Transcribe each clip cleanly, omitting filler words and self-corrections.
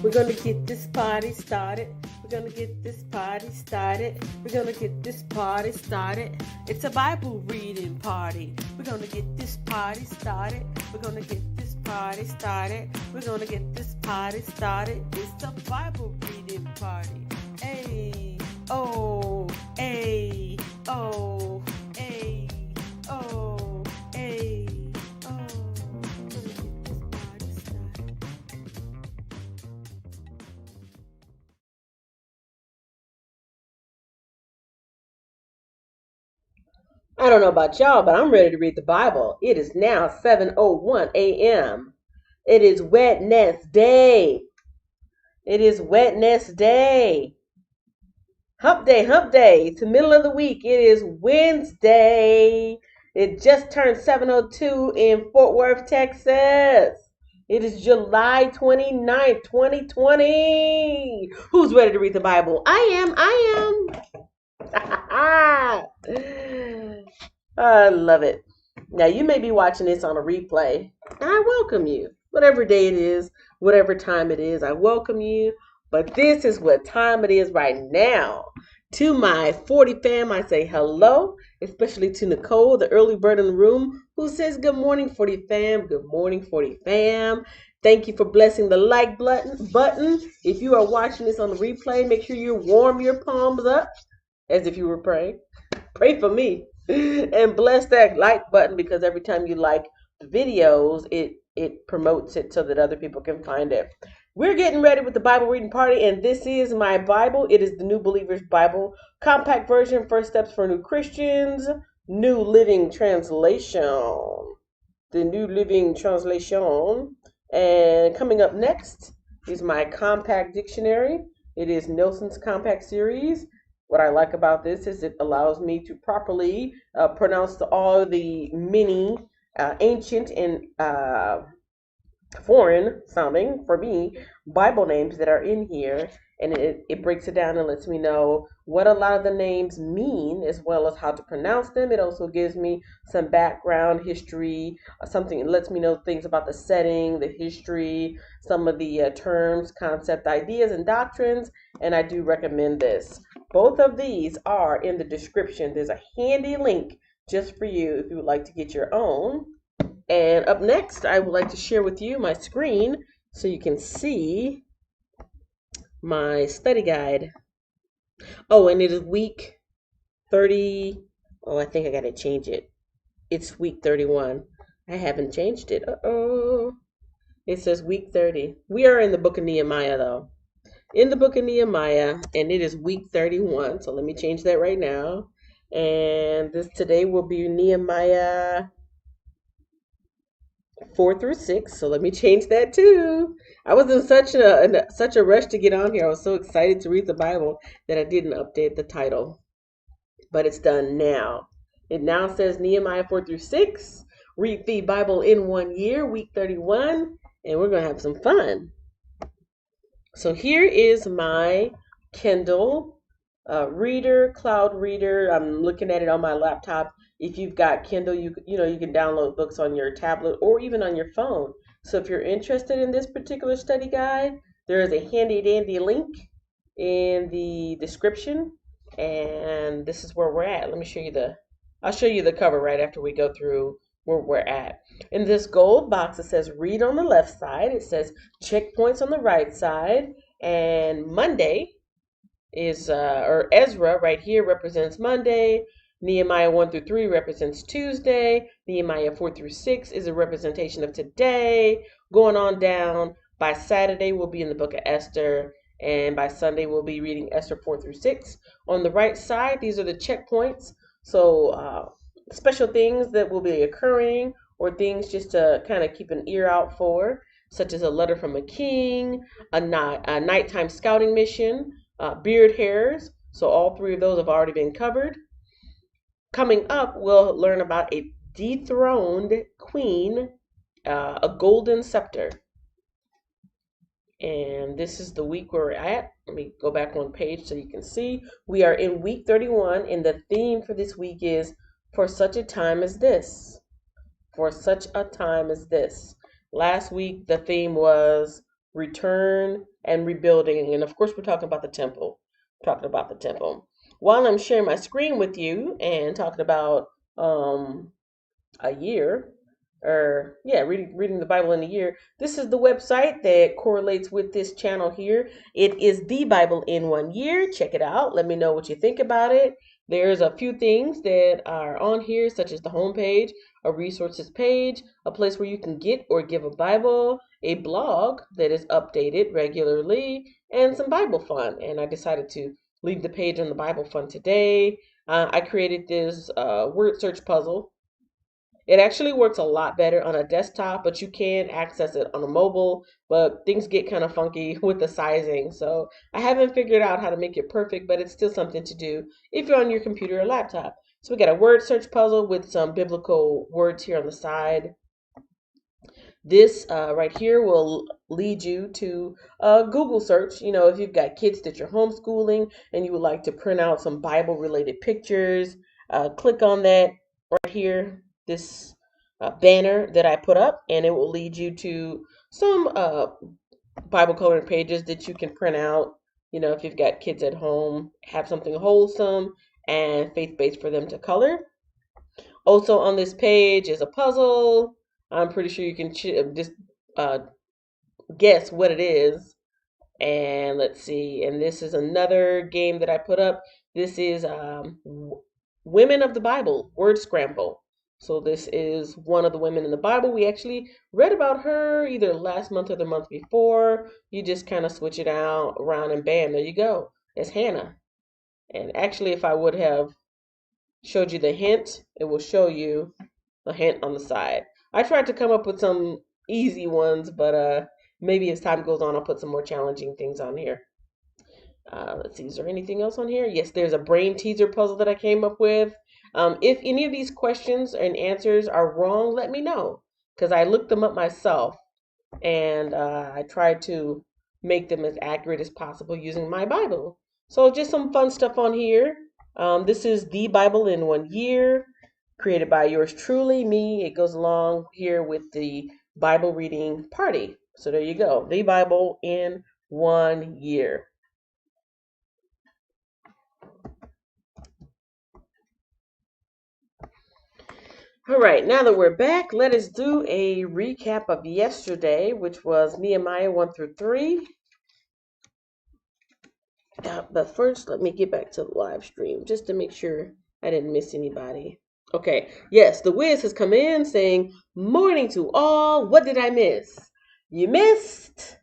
We're gonna get this party started. We're gonna get this party started. We're gonna get this party started. It's a Bible reading party. We're gonna get this party started. We're gonna get this party started. We're gonna get this party started. It's a Bible reading party. Hey, oh, hey, oh, hey, oh, hey, oh. Gonna get this party started. I don't know about y'all, but I'm ready to read the Bible. It is now 7:01 a.m. It is Wednesday. It is Wednesday. Hump day, hump day. It's the middle of the week. It is Wednesday. It just turned 7:02 in Fort Worth, Texas. It is July 29th, 2020. Who's ready to read the Bible? I am. I love it. Now, you may be watching this on a replay, and I welcome you. Whatever day it is, whatever time it is, I welcome you. But this is what time it is right now. To my 40 fam, I say hello, especially to Nicole, the early bird in the room, who says good morning, 40 fam. Good morning, 40 fam. Thank you for blessing the like button. If you are watching this on the replay, make sure you warm your palms up as if you were praying. Pray for me and bless that like button, because every time you like the videos, it promotes it so that other people can find it. We're getting ready with the Bible reading party, and this is my Bible. It is the New Believer's Bible, compact version, First Steps for New Christians, New Living Translation. The New Living Translation. And coming up next is my compact dictionary. It is Nelson's compact series. What I like about this is it allows me to properly pronounce all the many ancient and foreign sounding, for me, Bible names that are in here. And it breaks it down and lets me know what a lot of the names mean, as well as how to pronounce them. It also gives me some background history, something. It lets me know things about the setting, the history, some of the terms, concept, ideas, and doctrines. And I do recommend this. Both of these are in the description. There's a handy link just for you if you would like to get your own. And up next, I would like to share with you my screen so you can see my study guide. Oh, and it is week 30. Oh, I think I got to change it. It's week 31. I haven't changed it. Uh-oh. It says week 30. We are in the book of Nehemiah, though. In the book of Nehemiah, and it is week 31. So let me change that right now. And this today will be Nehemiah 4 through 6. So let me change that too. I was in such a rush to get on here. I was so excited to read the Bible that I didn't update the title. But it's done now. It now says Nehemiah 4 through 6. Read the Bible in 1 year, week 31, and we're going to have some fun. So here is my Kindle reader, cloud reader. I'm looking at it on my laptop. If you've got Kindle, you can download books on your tablet or even on your phone. So if you're interested in this particular study guide, there is a handy dandy link in the description, and this is where we're at. Let me show you I'll show you the cover right after we go through where we're at. In this gold box, it says read on the left side. It says checkpoints on the right side, and Monday is or Ezra right here represents Monday. Nehemiah 1 through 3 represents Tuesday. Nehemiah 4 through 6 is a representation of today. Going on down, by Saturday we'll be in the book of Esther, and by Sunday we'll be reading Esther 4 through 6. On the right side, these are the checkpoints. So special things that will be occurring, or things just to kind of keep an ear out for, such as a letter from a king, a nighttime scouting mission, beard hairs. So all three of those have already been covered. Coming up, we'll learn about a dethroned queen, a golden scepter. And this is the week where we're at. Let me go back one page so you can see. We are in week 31, and the theme for this week is for such a time as this. For such a time as this. Last week, the theme was return and rebuilding. And of course, we're talking about the temple. Talking about the temple. While I'm sharing my screen with you and talking about a year, or yeah, reading the Bible in a year. This is the website that correlates with this channel here. It is the Bible in 1 year. Check it out. Let me know what you think about it. There's a few things that are on here, such as the home page, a resources page, a place where you can get or give a Bible, a blog that is updated regularly, and some Bible fun. And I decided to leave the page on the Bible fun today. I created this word search puzzle. It actually works a lot better on a desktop, but you can access it on a mobile, but things get kind of funky with the sizing. So I haven't figured out how to make it perfect, but it's still something to do if you're on your computer or laptop. So we got a word search puzzle with some biblical words here on the side. This right here will lead you to Google search. You know, if you've got kids that you're homeschooling and you would like to print out some Bible related pictures, click on that right here, this banner that I put up, and it will lead you to some Bible coloring pages that you can print out. You know, if you've got kids at home, have something wholesome and faith based for them to color. Also on this page is a puzzle. I'm pretty sure you can just uh, guess what it is. And let's see. And this is another game that I put up. This is Women of the Bible, Word Scramble. So this is one of the women in the Bible. We actually read about her either last month or the month before. You just kind of switch it out around and bam, there you go. It's Hannah. And actually, if I would have showed you the hint, it will show you the hint on the side. I tried to come up with some easy ones, but maybe as time goes on, I'll put some more challenging things on here. Let's see, is there anything else on here? Yes, there's a brain teaser puzzle that I came up with. If any of these questions and answers are wrong, let me know, because I looked them up myself and I tried to make them as accurate as possible using my Bible. So just some fun stuff on here. This is the Bible in 1 year, created by yours truly, me. It goes along here with the Bible reading party. So there you go, the Bible in 1 year. All right, now that we're back, let us do a recap of yesterday, which was Nehemiah 1 through 3. But first, let me get back to the live stream just to make sure I didn't miss anybody. Okay, yes, the Wiz has come in saying, "Morning to all. What did I miss?" You missed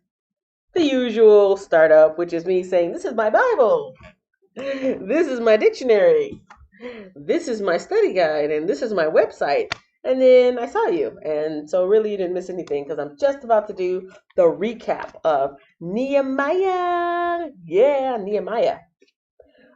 the usual startup, which is me saying, "This is my Bible. This is my dictionary. This is my study guide, and this is my website." And then I saw you. And so really you didn't miss anything because I'm just about to do the recap of Nehemiah. Yeah, Nehemiah.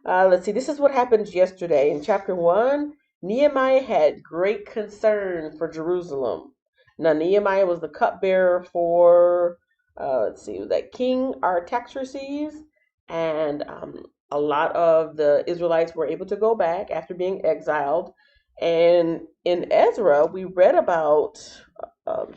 Let's see, this is what happened yesterday. In chapter 1, Nehemiah had great concern for Jerusalem. Now, Nehemiah was the cupbearer for, let's see, that King Artaxerxes, and a lot of the Israelites were able to go back after being exiled. And in Ezra, we read about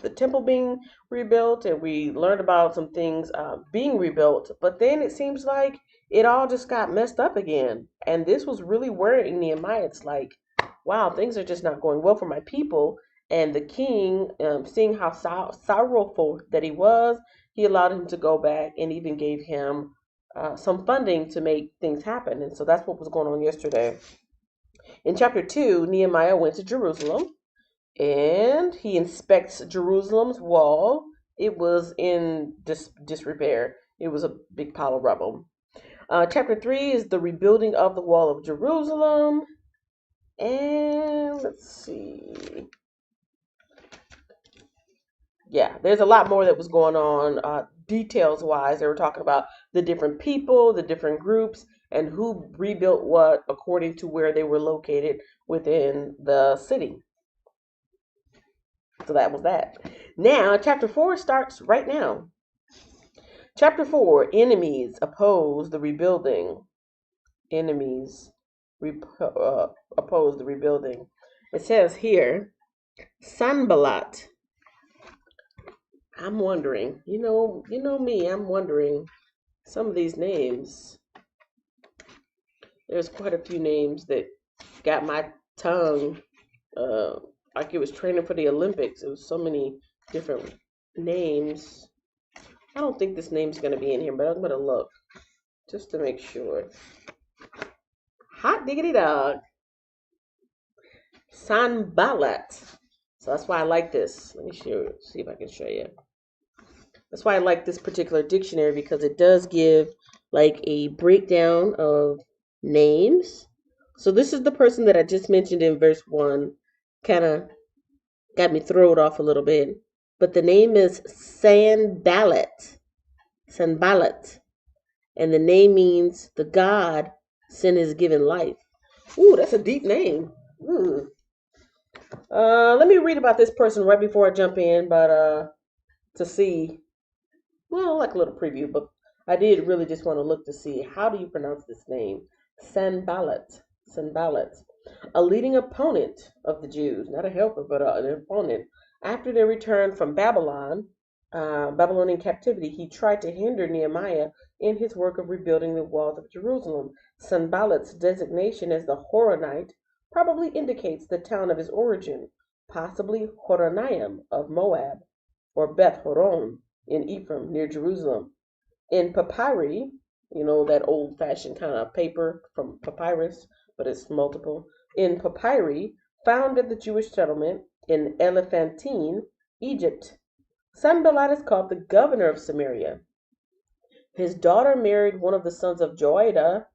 the temple being rebuilt, and we learned about some things being rebuilt. But then it seems like it all just got messed up again. And this was really worrying Nehemiah. It's like, wow, things are just not going well for my people. And the king, seeing how sorrowful that he was, he allowed him to go back and even gave him some funding to make things happen. And so that's what was going on yesterday. In chapter 2, Nehemiah went to Jerusalem and he inspects Jerusalem's wall. It was in disrepair. It was a big pile of rubble. Chapter 3 is the rebuilding of the wall of Jerusalem. And let's see. Yeah, there's a lot more that was going on. Details wise, they were talking about the different people, the different groups, and who rebuilt what according to where they were located within the city. So that was that. Now, chapter 4 starts right now. Chapter 4, enemies oppose the rebuilding. Enemies oppose the rebuilding. It says here, Sanballat I'm wondering, you know me, I'm wondering some of these names. There's quite a few names that got my tongue uh, like it was training for the Olympics. It was so many different names. I don't think this name's going to be in here, but I'm going to look just to make sure. Hot diggity dog. Sanballat. So that's why I like this. Let me see if I can show you. That's why I like this particular dictionary because it does give like a breakdown of names. So this is the person that I just mentioned in verse 1. Kind of got me thrown off a little bit. But the name is Sanballat. Sanballat. And the name means the God sent his given life. Ooh, that's a deep name. Ooh. Let me read about this person right before I jump in, but to see, well, like a little preview, but I did really just want to look to see how do you pronounce this name? Sanballat. Sanballat. A leading opponent of the Jews, not a helper, but an opponent. After their return from Babylonian captivity, he tried to hinder Nehemiah in his work of rebuilding the walls of Jerusalem. Sanballat's designation as the Horonite probably indicates the town of his origin, possibly Horonaim of Moab, or Beth Horon in Ephraim near Jerusalem. In papyri, that old fashioned kind of paper from papyrus, but it's multiple. In papyri, found at the Jewish settlement in Elephantine, Egypt, Sanballat is called the governor of Samaria. His daughter married one of the sons of Joiada,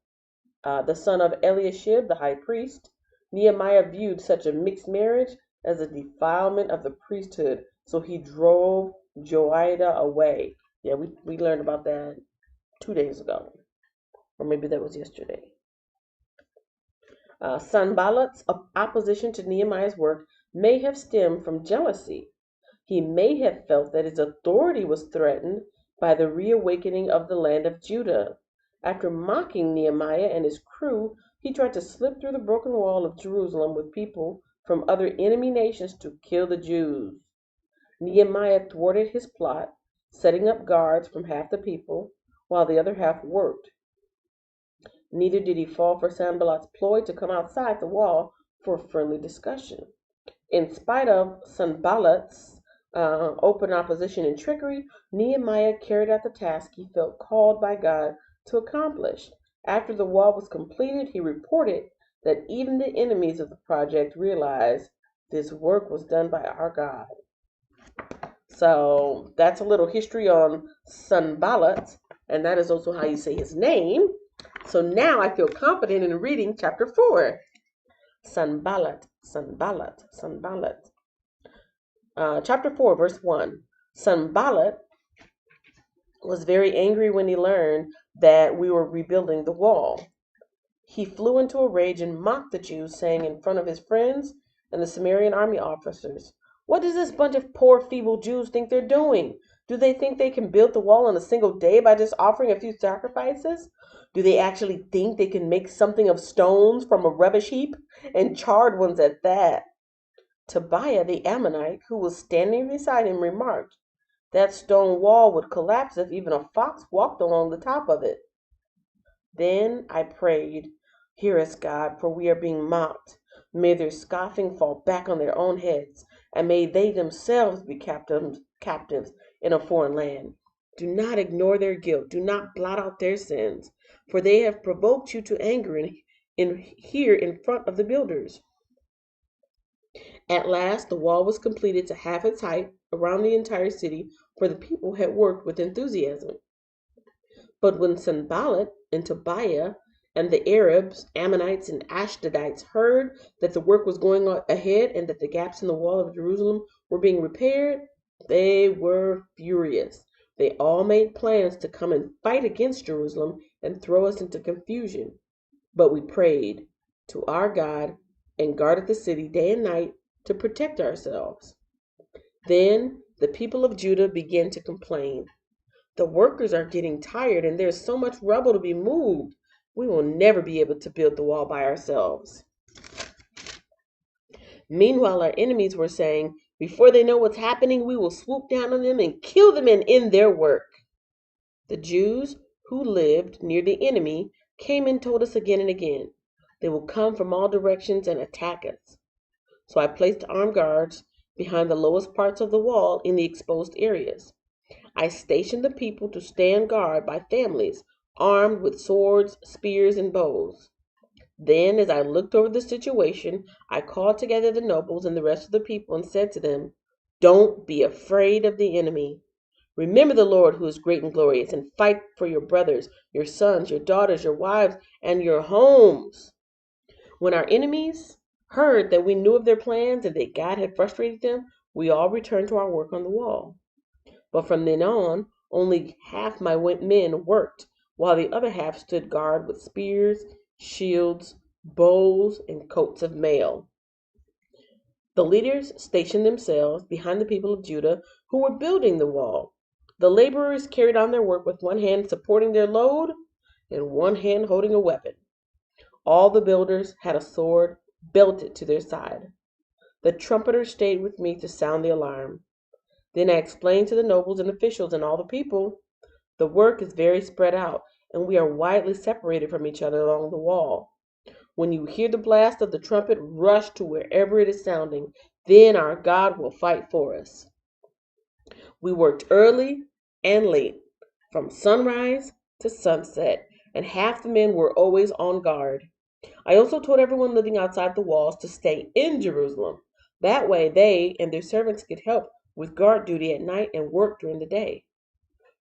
the son of Eliashib, the high priest. Nehemiah viewed such a mixed marriage as a defilement of the priesthood, so he drove Joiada away. Yeah, we learned about that 2 days ago, or maybe that was yesterday. Sanballat's opposition to Nehemiah's work may have stemmed from jealousy. He may have felt that his authority was threatened by the reawakening of the land of Judah. After mocking Nehemiah and his crew, he tried to slip through the broken wall of Jerusalem with people from other enemy nations to kill the Jews. Nehemiah thwarted his plot, setting up guards from half the people, while the other half worked. Neither did he fall for Sanballat's ploy to come outside the wall for a friendly discussion. In spite of Sanballat's open opposition and trickery, Nehemiah carried out the task he felt called by God to accomplish. After the wall was completed, he reported that even the enemies of the project realized this work was done by our God. So that's a little history on Sanballat, and that is also how you say his name. So now I feel confident in reading chapter 4. Sanballat, Sanballat, Sanballat. Chapter 4, verse 1. Sanballat was very angry when he learned that we were rebuilding the wall. He flew into a rage and mocked the Jews, saying in front of his friends and the Samaritan army officers, "What does this bunch of poor, feeble Jews think they're doing? Do they think they can build the wall in a single day by just offering a few sacrifices? Do they actually think they can make something of stones from a rubbish heap, and charred ones at that?" Tobiah the Ammonite, who was standing beside him, remarked, "That stone wall would collapse if even a fox walked along the top of it." Then I prayed, "Hear us, God, for we are being mocked. May their scoffing fall back on their own heads, and may they themselves be captives in a foreign land. Do not ignore their guilt. Do not blot out their sins, for they have provoked you to anger here in front of the builders." At last the wall was completed to half its height around the entire city, for the people had worked with enthusiasm. But when Sanballat and Tobiah and the Arabs, Ammonites, and Ashdodites heard that the work was going ahead and that the gaps in the wall of Jerusalem were being repaired, they were furious. They all made plans to come and fight against Jerusalem and throw us into confusion. But we prayed to our God and guarded the city day and night to protect ourselves. Then the people of Judah began to complain. "The workers are getting tired and there's so much rubble to be moved. We will never be able to build the wall by ourselves." Meanwhile, our enemies were saying, Before they know what's happening, we will swoop down on them and kill them and end their work. The Jews who lived near the enemy came and told us again and again, they will come from all directions and attack us. So I placed armed guards behind the lowest parts of the wall in the exposed areas. I stationed the people to stand guard by families, armed with swords, spears, and bows. Then, as I looked over the situation, I called together the nobles and the rest of the people and said to them, "Don't be afraid of the enemy. Remember the Lord who is great and glorious, and fight for your brothers, your sons, your daughters, your wives, and your homes." When our enemies heard that we knew of their plans and that God had frustrated them, we all returned to our work on the wall. But from then on, only half my men worked, while the other half stood guard with spears, shields, bows, and coats of mail. The leaders stationed themselves behind the people of Judah who were building the wall. The laborers carried on their work with one hand supporting their load and one hand holding a weapon. All the builders had a sword belted to their side. The trumpeters stayed with me to sound the alarm. Then I explained to the nobles and officials and all the people, the work is very spread out, and we are widely separated from each other along the wall. When you hear the blast of the trumpet, rush to wherever it is sounding. Then our God will fight for us. We worked early and late, from sunrise to sunset, and half the men were always on guard. I also told everyone living outside the walls to stay in Jerusalem. That way they and their servants could help with guard duty at night and work during the day.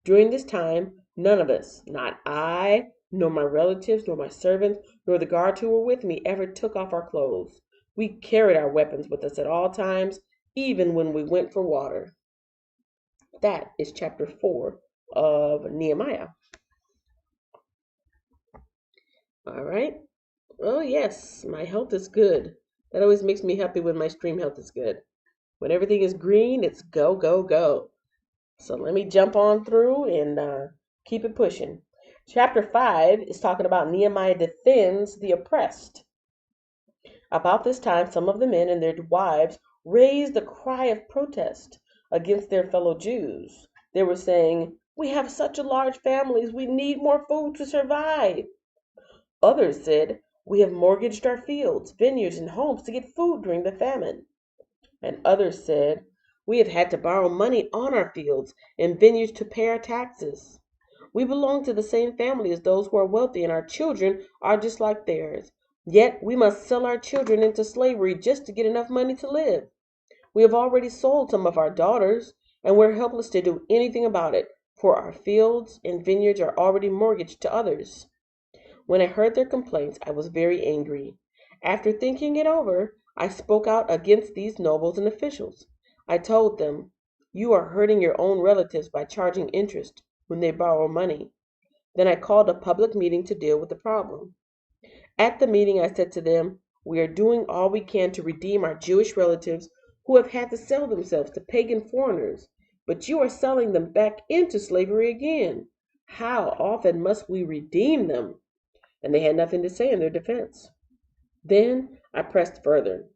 During this time, none of us, not I, nor my relatives, nor my servants, nor the guards who were with me, ever took off our clothes. We carried our weapons with us at all times, even when we went for water. That is chapter 4 of Nehemiah. All right. Oh, yes, my health is good. That always makes me happy when my stream health is good. When everything is green, it's go, go, go. So let me jump on through and keep it pushing. Chapter 5 is talking about Nehemiah defends the oppressed. About this time, some of the men and their wives raised a cry of protest against their fellow Jews. They were saying, "We have such a large families, we need more food to survive." Others said, "We have mortgaged our fields, vineyards, and homes to get food during the famine." And others said, "We have had to borrow money on our fields and vineyards to pay our taxes. We belong to the same family as those who are wealthy, and our children are just like theirs. Yet we must sell our children into slavery just to get enough money to live. We have already sold some of our daughters, and we're helpless to do anything about it, for our fields and vineyards are already mortgaged to others." When I heard their complaints, I was very angry. After thinking it over, I spoke out against these nobles and officials. I told them, "You are hurting your own relatives by charging interest when they borrow money." Then I called a public meeting to deal with the problem. At the meeting, I said to them, "We are doing all we can to redeem our Jewish relatives who have had to sell themselves to pagan foreigners, but you are selling them back into slavery again. How often must we redeem them?" And they had nothing to say in their defense. Then I pressed further.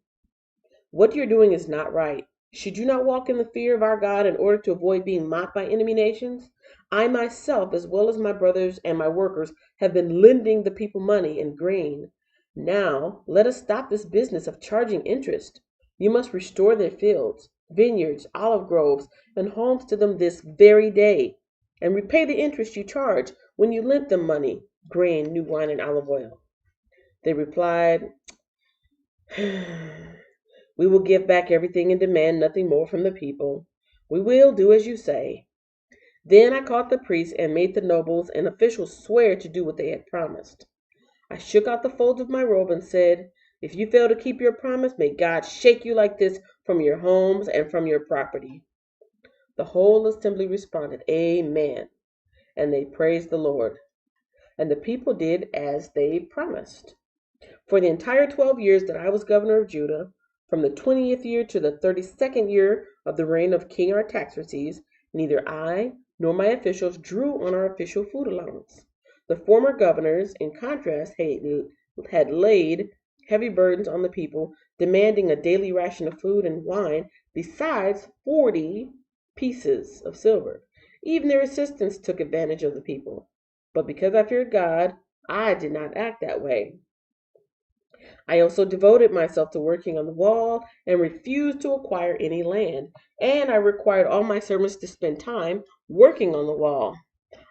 "What you're doing is not right. Should you not walk in the fear of our God in order to avoid being mocked by enemy nations? I myself, as well as my brothers and my workers, have been lending the people money and grain. Now let us stop this business of charging interest. You must restore their fields, vineyards, olive groves, and homes to them this very day, and repay the interest you charge when you lent them money, grain, new wine, and olive oil." They replied, "We will give back everything and demand nothing more from the people. We will do as you say." Then I caught the priests and made the nobles and officials swear to do what they had promised. I shook out the folds of my robe and said, "If you fail to keep your promise, may God shake you like this from your homes and from your property." The whole assembly responded, "Amen," and they praised the Lord. And the people did as they promised. For the entire 12 years that I was governor of Judah, from the 20th year to the 32nd year of the reign of King Artaxerxes, neither I nor my officials drew on our official food allowance. The former governors, in contrast, had laid heavy burdens on the people demanding a daily ration of food and wine besides 40 pieces of silver. Even their assistants took advantage of the people. But because I feared God, I did not act that way. I also devoted myself to working on the wall and refused to acquire any land. And I required all my servants to spend time working on the wall.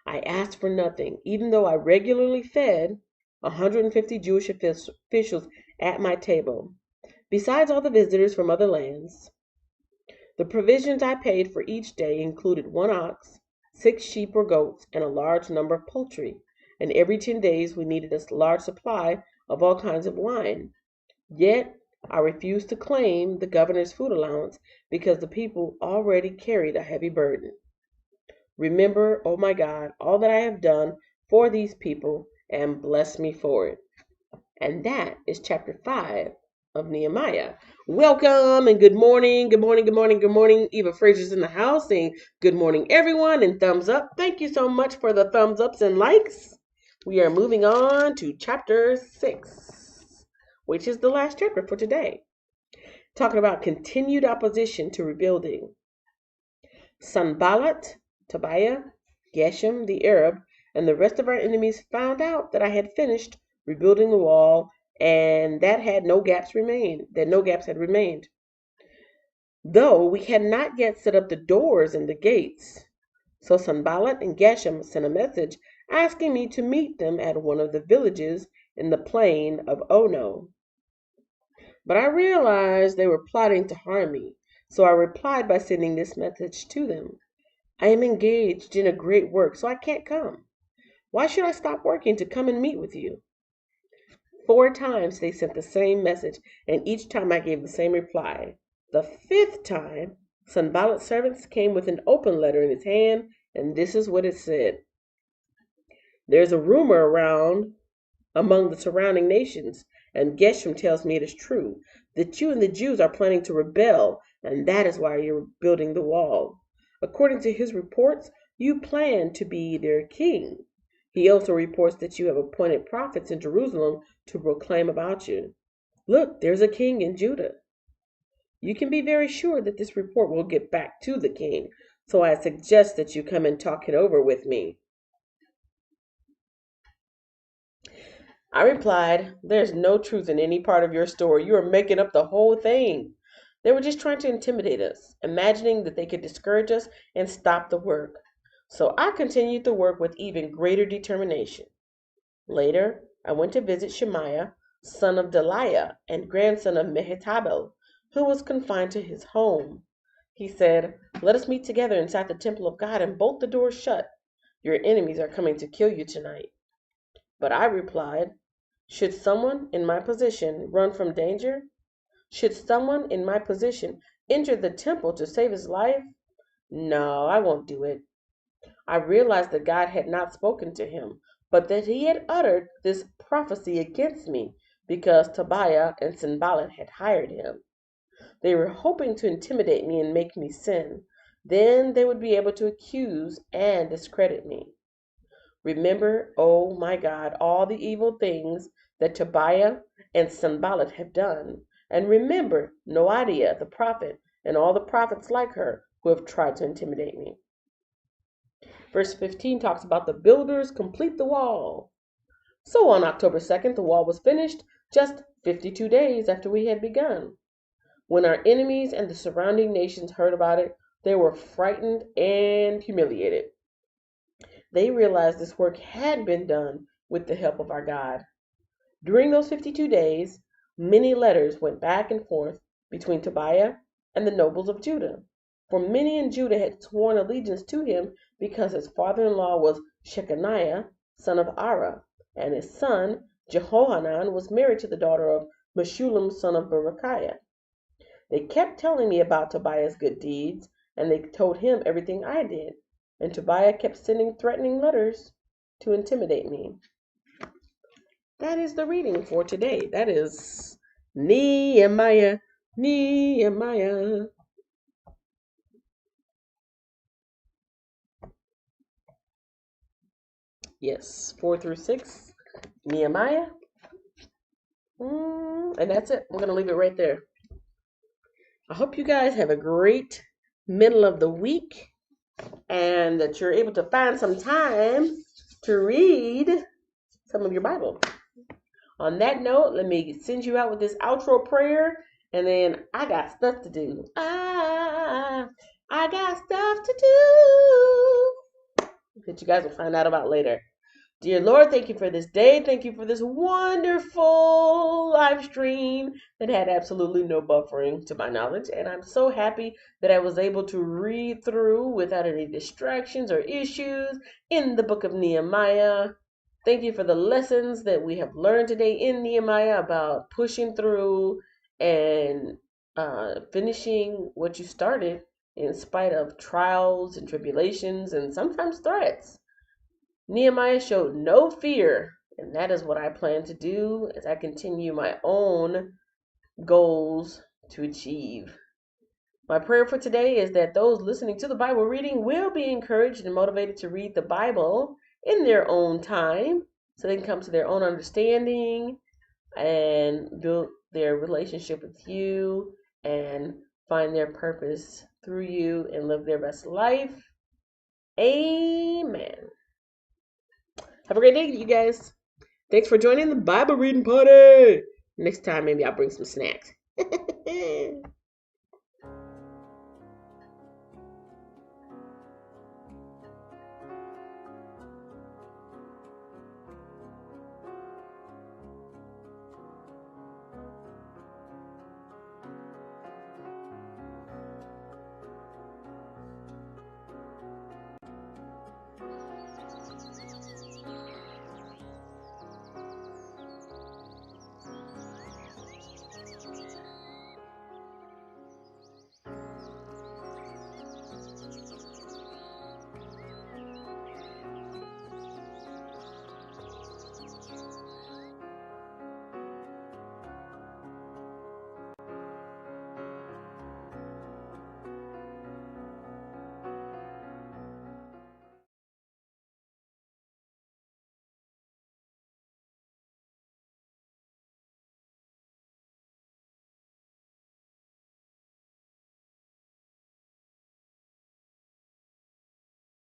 I asked for nothing, even though I regularly fed 150 Jewish officials at my table, besides all the visitors from other lands. The provisions I paid for each day included 1 ox, 6 sheep or goats, and a large number of poultry. And every 10 days we needed a large supply of all kinds of wine. Yet I refused to claim the governor's food allowance because the people already carried a heavy burden. Remember, oh my God, all that I have done for these people and bless me for it. And that is chapter 5 of Nehemiah. Welcome and good morning, good morning, good morning, good morning. Eva Frazier's in the house saying good morning, everyone, and thumbs up. Thank you so much for the thumbs ups and likes. We are moving on to chapter 6, which is the last chapter for today, talking about continued opposition to rebuilding. Sanballat, Tobiah, Geshem the Arab, and the rest of our enemies found out that I had finished rebuilding the wall and that no gaps had remained. Though we had not yet set up the doors and the gates. So Sanballat and Geshem sent a message asking me to meet them at one of the villages in the plain of Ono. But I realized they were plotting to harm me, so I replied by sending this message to them. I am engaged in a great work, so I can't come. Why should I stop working to come and meet with you? 4 times they sent the same message, and each time I gave the same reply. The 5th time, Sanballat's servants came with an open letter in his hand, and this is what it said. There's a rumor around among the surrounding nations, and Geshem tells me it is true, that you and the Jews are planning to rebel, and that is why you're building the wall. According to his reports, you plan to be their king. He also reports that you have appointed prophets in Jerusalem to proclaim about you. Look, there's a king in Judah. You can be very sure that this report will get back to the king, so I suggest that you come and talk it over with me. I replied, there's no truth in any part of your story. You are making up the whole thing. They were just trying to intimidate us, imagining that they could discourage us and stop the work. So I continued the work with even greater determination. Later, I went to visit Shemaiah, son of Delaiah and grandson of Mehetabel, who was confined to his home. He said, let us meet together inside the temple of God and bolt the doors shut. Your enemies are coming to kill you tonight. But I replied, should someone in my position run from danger? Should someone in my position enter the temple to save his life? No, I won't do it. I realized that God had not spoken to him, but that he had uttered this prophecy against me because Tobiah and Sanballat had hired him. They were hoping to intimidate me and make me sin. Then they would be able to accuse and discredit me. Remember, oh my God, all the evil things that Tobiah and Sanballat have done. And remember Noadiah the prophet and all the prophets like her who have tried to intimidate me. Verse 15 talks about the builders complete the wall. So on October 2nd, the wall was finished just 52 days after we had begun. When our enemies and the surrounding nations heard about it, they were frightened and humiliated. They realized this work had been done with the help of our God. During those 52 days, many letters went back and forth between Tobiah and the nobles of Judah. For many in Judah had sworn allegiance to him because his father-in-law was Shechaniah, son of Ara, and his son Jehohanan was married to the daughter of Meshullam, son of Berechiah. They kept telling me about Tobiah's good deeds, and they told him everything I did. And Tobiah kept sending threatening letters to intimidate me. That is the reading for today. That is Nehemiah. Nehemiah. Yes, 4 through 6. Nehemiah. And that's it. I'm going to leave it right there. I hope you guys have a great middle of the week and that you're able to find some time to read some of your Bible. On that note, let me send you out with this outro prayer, and then I got stuff to do. I got stuff to do that you guys will find out about later. Dear Lord, thank you for this day. Thank you for this wonderful live stream that had absolutely no buffering to my knowledge. And I'm so happy that I was able to read through without any distractions or issues in the book of Nehemiah. Thank you for the lessons that we have learned today in Nehemiah about pushing through and finishing what you started in spite of trials and tribulations and sometimes threats. Nehemiah showed no fear, and that is what I plan to do as I continue my own goals to achieve. My prayer for today is that those listening to the Bible reading will be encouraged and motivated to read the Bible in their own time so they can come to their own understanding and build their relationship with you and find their purpose through you and live their best life. Amen. Have a great day, you guys. Thanks for joining the Bible reading party. Next time, maybe I'll bring some snacks.